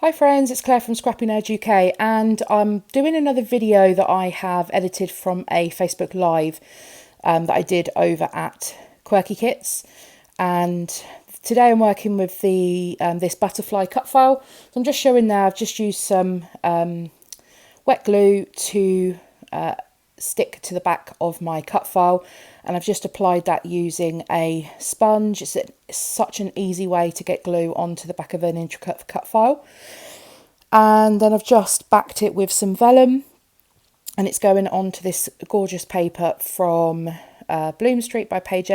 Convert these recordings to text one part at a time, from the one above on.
Hi friends, it's Claire from Scrappynerduk UK and I'm doing another video that I have edited from a Facebook Live that I did over at Quirky Kits. And today I'm working with the this butterfly cut file. So I'm just showing now, I've just used some wet glue to stick to the back of my cut file, and I've just applied that using a sponge. It's such an easy way to get glue onto the back of an intricate cut file. And then I've just backed it with some vellum, and it's going onto this gorgeous paper from Bloom Street by Paige.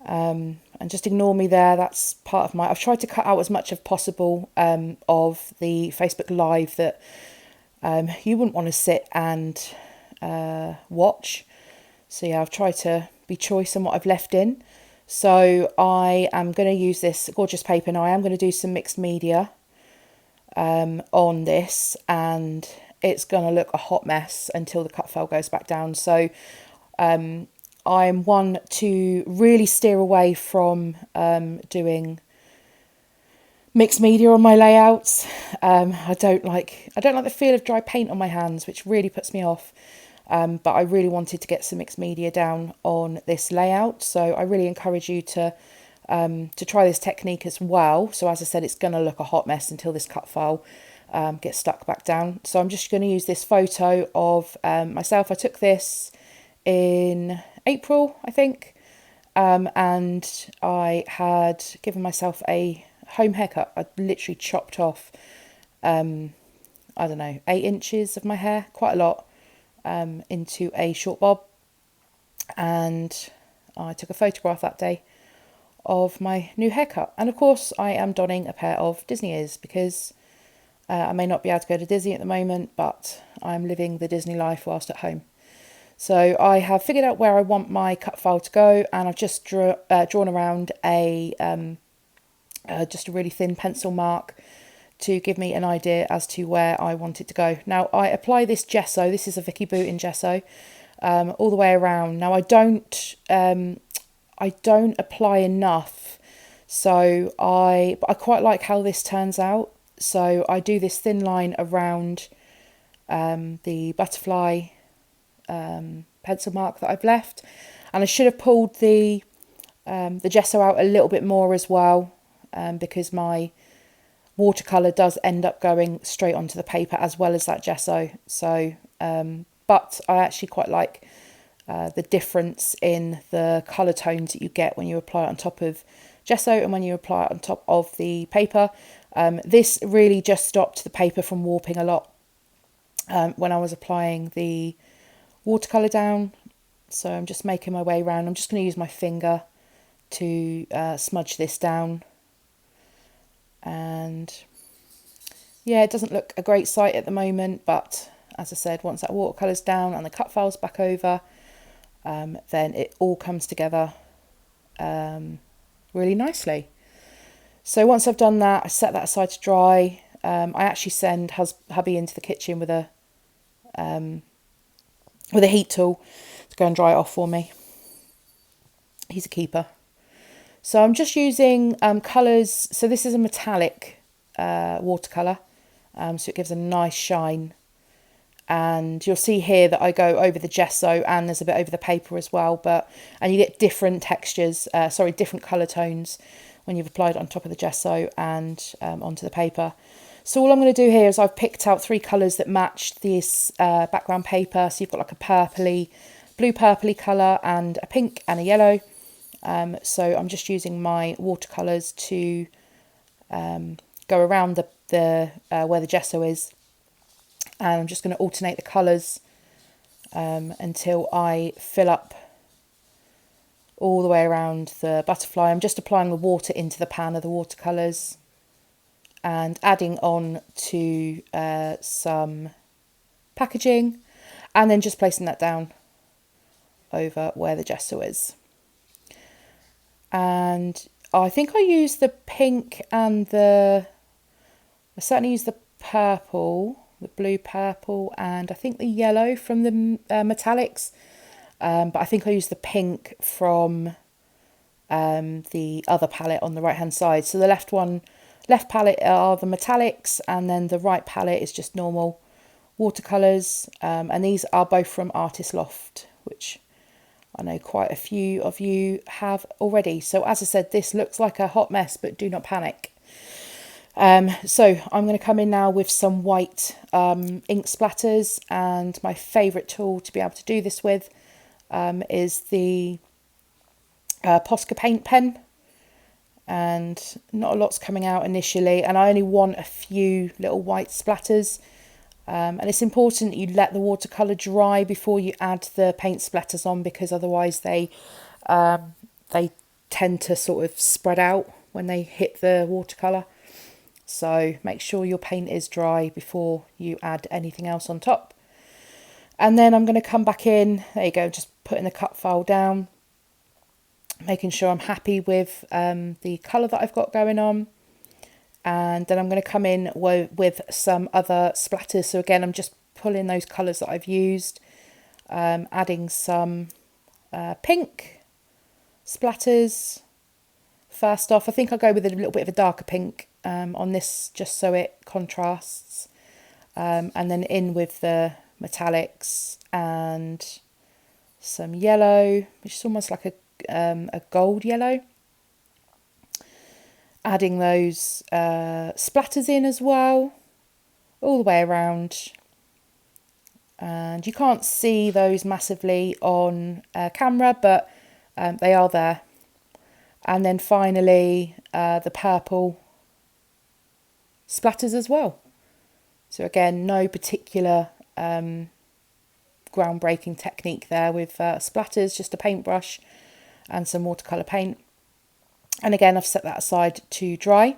And just ignore me there, that's part of my, I've tried to cut out as much as possible of the Facebook Live that you wouldn't want to sit and watch. So yeah, I've tried to be choice in what I've left in. So I am going to use this gorgeous paper now. I am going to do some mixed media on this, and it's going to look a hot mess until the cut file goes back down. So I'm one to really steer away from doing mixed media on my layouts. I don't like the feel of dry paint on my hands, which really puts me off. But I really wanted to get some mixed media down on this layout, so I really encourage you to try this technique as well. So as I said, it's going to look a hot mess until this cut file gets stuck back down. So I'm just going to use this photo of myself. I took this in April, I think, and I had given myself a home haircut. I literally chopped off, I don't know, 8 inches of my hair, quite a lot, into a short bob. And I took a photograph that day of my new haircut. And of course I am donning a pair of Disney ears because I may not be able to go to Disney at the moment, but I'm living the Disney life whilst at home. So I have figured out where I want my cut file to go, and I've just drawn around just a really thin pencil mark to give me an idea as to where I want it to go. Now I apply this gesso. This is a Vicky Boutin gesso all the way around. Now I don't apply enough, so I quite like how this turns out. So I do this thin line around the butterfly pencil mark that I've left, and I should have pulled the gesso out a little bit more as well, because my watercolor does end up going straight onto the paper as well as that gesso. So but I actually quite like the difference in the colour tones that you get when you apply it on top of gesso and when you apply it on top of the paper. This really just stopped the paper from warping a lot when I was applying the watercolour down. So I'm just making my way around. I'm just going to use my finger to smudge this down. And yeah, it doesn't look a great sight at the moment, but as I said, once that watercolour's down and the cut file's back over, then it all comes together really nicely. So once I've done that, I set that aside to dry. I actually send hubby into the kitchen with a heat tool to go and dry it off for me. He's a keeper. So I'm just using colours. So this is a metallic watercolour, so it gives a nice shine. And you'll see here that I go over the gesso and there's a bit over the paper as well. And you get different textures, different colour tones when you've applied it on top of the gesso and onto the paper. So all I'm going to do here is I've picked out 3 colours that match this background paper. So you've got like a blue purpley colour and a pink and a yellow. So I'm just using my watercolours to go around the where the gesso is, and I'm just going to alternate the colours until I fill up all the way around the butterfly. I'm just applying the water into the pan of the watercolours and adding on to some packaging, and then just placing that down over where the gesso is. And I think I used the pink and I certainly used the purple, the blue purple, and I think the yellow from the metallics. But I think I used the pink from the other palette on the right hand side. So the left one left palette are the metallics, and then the right palette is just normal watercolors. And these are both from Artist Loft, which I know quite a few of you have already. So as I said, this looks like a hot mess, but do not panic. So I'm going to come in now with some white ink splatters, and my favourite tool to be able to do this with is the Posca paint pen. And not a lot's coming out initially, and I only want a few little white splatters. And it's important that you let the watercolour dry before you add the paint splatters on, because otherwise they tend to sort of spread out when they hit the watercolour. So make sure your paint is dry before you add anything else on top. And then I'm going to come back in, there you go, just putting the cut file down, making sure I'm happy with the colour that I've got going on. And then I'm going to come in with some other splatters. So again, I'm just pulling those colours that I've used, adding some pink splatters. First off, I think I'll go with a little bit of a darker pink on this, just so it contrasts. And then in with the metallics and some yellow, which is almost like a gold yellow. Adding those splatters in as well, all the way around. And you can't see those massively on camera, but they are there. And then finally the purple splatters as well. So again, no particular groundbreaking technique there with splatters, just a paintbrush and some watercolour paint. And again, I've set that aside to dry.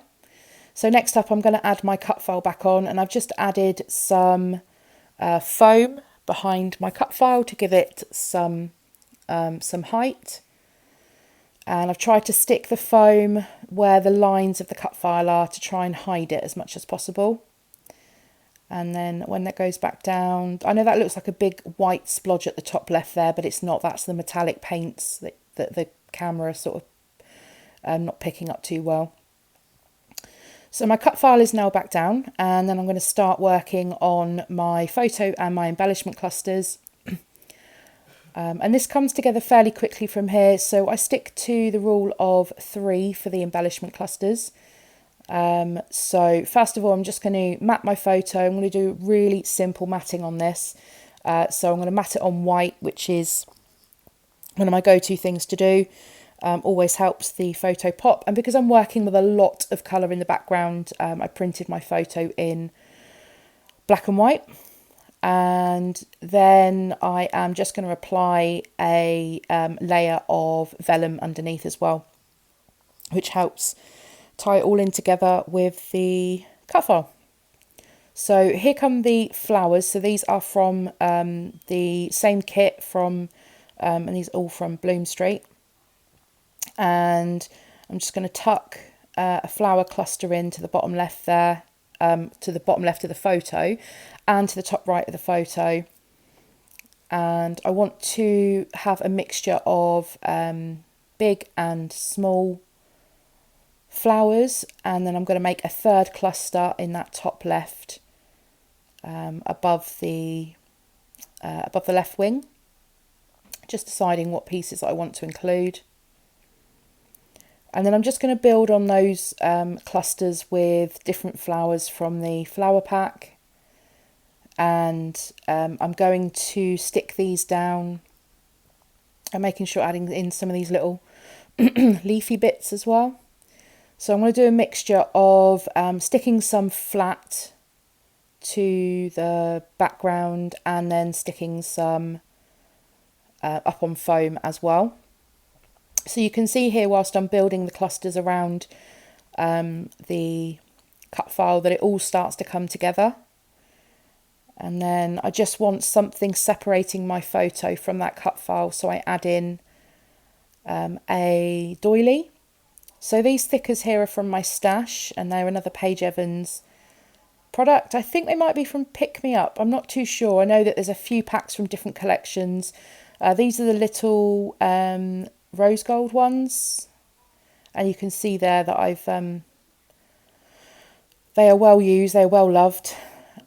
So next up, I'm going to add my cut file back on, and I've just added some foam behind my cut file to give it some height. And I've tried to stick the foam where the lines of the cut file are to try and hide it as much as possible. And then when that goes back down, I know that looks like a big white splodge at the top left there, but it's not. That's the metallic paints that the camera sort of not picking up too well. So my cut file is now back down, and then I'm going to start working on my photo and my embellishment clusters. And this comes together fairly quickly from here, so I stick to the rule of 3 for the embellishment clusters. So first of all, I'm just going to matte my photo. I'm going to do really simple matting on this. So I'm going to matte it on white, which is one of my go-to things to do. Always helps the photo pop. And because I'm working with a lot of colour in the background, I printed my photo in black and white. And then I am just going to apply a layer of vellum underneath as well, which helps tie it all in together with the cut file. So here come the flowers. So these are from the same kit from, and these are all from Bloom Street. And I'm just going to tuck a flower cluster into the bottom left there, to the bottom left of the photo and to the top right of the photo. And I want to have a mixture of big and small flowers, and then I'm going to make a third cluster in that top left above the left wing, just deciding what pieces I want to include. And then I'm just going to build on those clusters with different flowers from the flower pack. And I'm going to stick these down and making sure adding in some of these little leafy bits as well. So I'm going to do a mixture of sticking some flat to the background and then sticking some up on foam as well. So you can see here, whilst I'm building the clusters around the cut file, that it all starts to come together. And then I just want something separating my photo from that cut file, so I add in a doily. So these stickers here are from my stash, and they're another Paige Evans product. I think they might be from Pick Me Up. I'm not too sure. I know that there's a few packs from different collections. These are the little rose gold ones, and you can see there that I've They are well used, they are well loved.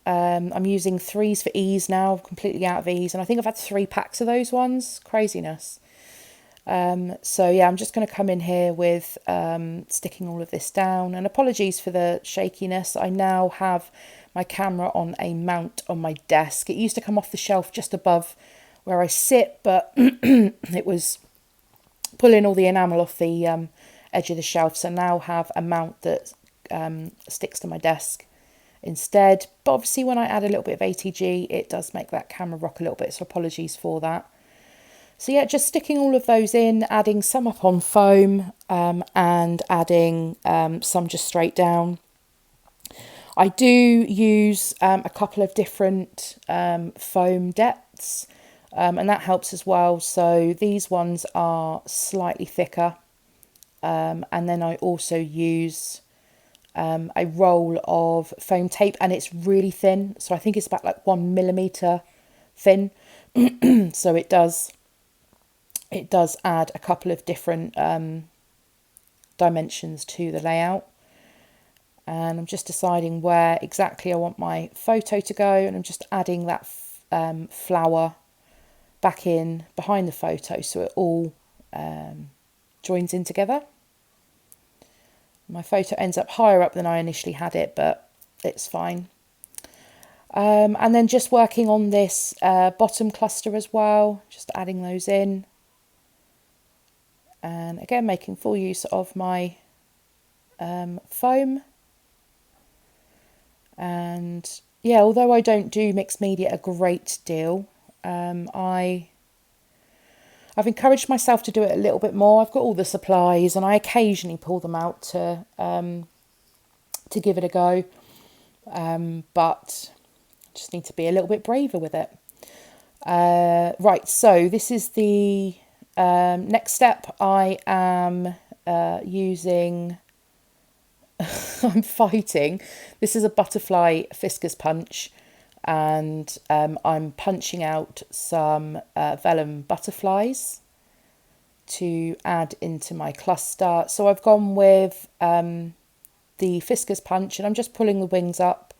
I'm using 3s for ease now, completely out of ease, and I think I've had 3 packs of those ones. Craziness. So yeah, I'm just going to come in here with sticking all of this down, and apologies for the shakiness. I now have my camera on a mount on my desk. It used to come off the shelf just above where I sit, but it was pulling all the enamel off the edge of the shelf, so now have a mount that sticks to my desk instead. But obviously when I add a little bit of ATG, it does make that camera rock a little bit, so apologies for that. So yeah, just sticking all of those in, adding some up on foam and adding some just straight down. I do use a couple of different foam depths, and that helps as well. So these ones are slightly thicker, and then I also use a roll of foam tape, and it's really thin. So I think it's about like 1 millimeter thin. So it does add a couple of different dimensions to the layout. And I'm just deciding where exactly I want my photo to go, and I'm just adding that flower back in behind the photo so it all joins in together. My photo ends up higher up than I initially had it, but it's fine. And then just working on this bottom cluster as well, just adding those in. And again, making full use of my foam. And yeah, although I don't do mixed media a great deal, I've encouraged myself to do it a little bit more. I've got all the supplies, and I occasionally pull them out to give it a go, but just need to be a little bit braver with it. Right, so this is the next step. I am using I'm fighting. This is a butterfly Fisker's punch, and I'm punching out some vellum butterflies to add into my cluster. So I've gone with the Fisker's punch, and I'm just pulling the wings up.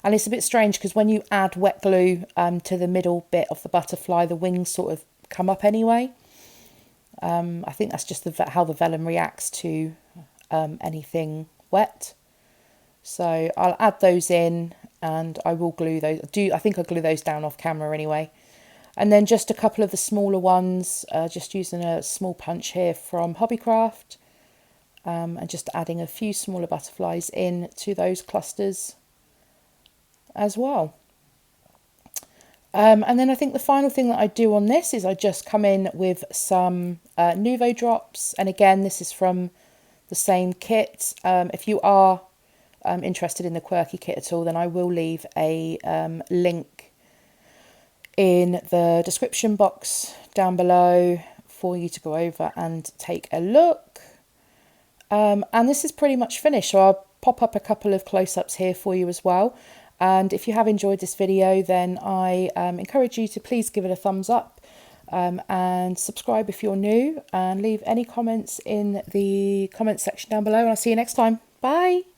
And it's a bit strange because when you add wet glue to the middle bit of the butterfly, the wings sort of come up anyway. I think that's just how the vellum reacts to anything wet. So I'll add those in, and I will glue those. I think I'll glue those down off camera anyway. And then just a couple of the smaller ones, just using a small punch here from Hobbycraft, and just adding a few smaller butterflies in to those clusters as well. And then I think the final thing that I do on this is I just come in with some Nuvo drops, and again this is from the same kit. If you are interested in the Quirky kit at all, then I will leave a link in the description box down below for you to go over and take a look. And this is pretty much finished, so I'll pop up a couple of close-ups here for you as well. And if you have enjoyed this video, then I encourage you to please give it a thumbs up, and subscribe if you're new, and leave any comments in the comments section down below, and I'll see you next time. Bye!